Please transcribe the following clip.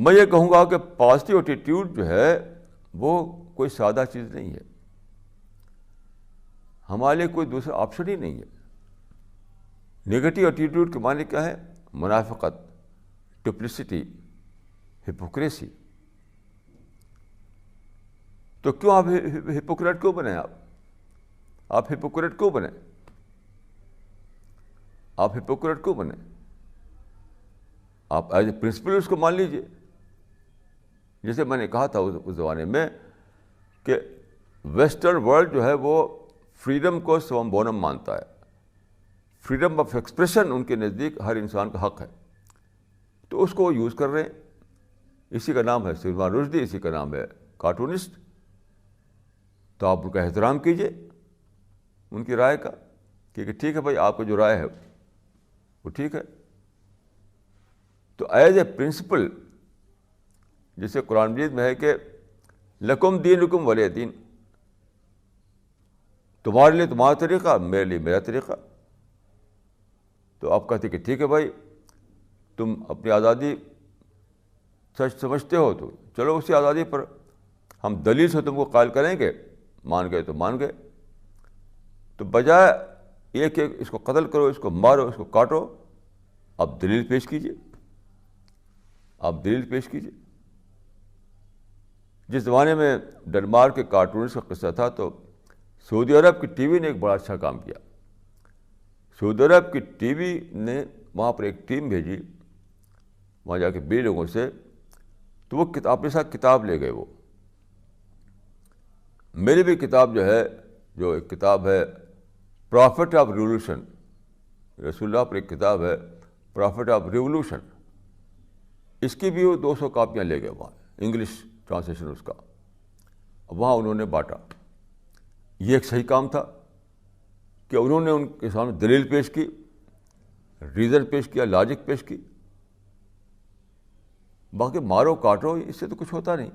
میں یہ کہوں گا کہ پازیٹیو ایٹیٹیوڈ جو ہے وہ کوئی سادہ چیز نہیں ہے، ہمارے لیے کوئی دوسرا آپشن ہی نہیں ہے. نگیٹو ایٹیٹیوڈ کے معنی کیا ہے؟ منافقت، ڈپلیسٹی، ہپوکریسی. تو کیوں آپ ہپوکریٹ کیوں بنے؟ آپ ہپوکریٹ کیوں بنے؟ آپ ہپوکریٹ کیوں بنے؟ آپ ایز اے پرنسپل اس کو مان لیجیے. جیسے میں نے کہا تھا اس زمانے میں کہ ویسٹرن ورلڈ جو ہے وہ فریڈم کو سوم بونم مانتا ہے. فریڈم آف ایکسپریشن ان کے نزدیک ہر انسان کا حق ہے، تو اس کو وہ یوز کر رہے ہیں. اسی کا نام ہے سلمان رشدی، اسی کا نام ہے کارٹونسٹ. تو آپ ان کا احترام کیجیے، ان کی رائے کا، کہ ٹھیک ہے بھائی آپ کی جو رائے ہے وہ ٹھیک ہے. تو ایز اے پرنسپل، جیسے قرآن مجید میں ہے کہ لکم دینکم ولی دین، تمہارے لیے تمہارا طریقہ، میرے لیے میرا طریقہ. تو آپ کہتے کہ ٹھیک ہے بھائی تم اپنی آزادی سچ سمجھتے ہو تو چلو اسی آزادی پر ہم دلیل سے تم کو قائل کریں گے، مان گئے تو مان گئے. تو بجائے یہ کہ اس کو قتل کرو، اس کو مارو، اس کو کاٹو، آپ دلیل پیش کیجیے، آپ دلیل پیش کیجیے. جس زمانے میں ڈنمارک کے کارٹونسٹ کا قصہ تھا تو سعودی عرب کی ٹی وی نے ایک بڑا اچھا کام کیا. سعودی عرب کی ٹی وی نے وہاں پر ایک ٹیم بھیجی، وہاں جا کے 20 لوگوں سے، تو وہ اپنے ساتھ کتاب لے گئے. وہ میری بھی کتاب جو ہے، جو ایک کتاب ہے پرافٹ آف ریولوشن، رسول اللہ پر ایک کتاب ہے پرافٹ آف ریولوشن، اس کی بھی وہ 200 کاپیاں لے گئے وہاں، انگلش ٹرانسلیشن اس کا. وہاں انہوں نے بانٹا. یہ ایک صحیح کام تھا کہ انہوں نے ان کے سامنے دلیل پیش کی، ریزن پیش کیا، لاجک پیش کی. باقی مارو کاٹو اس سے تو کچھ ہوتا نہیں.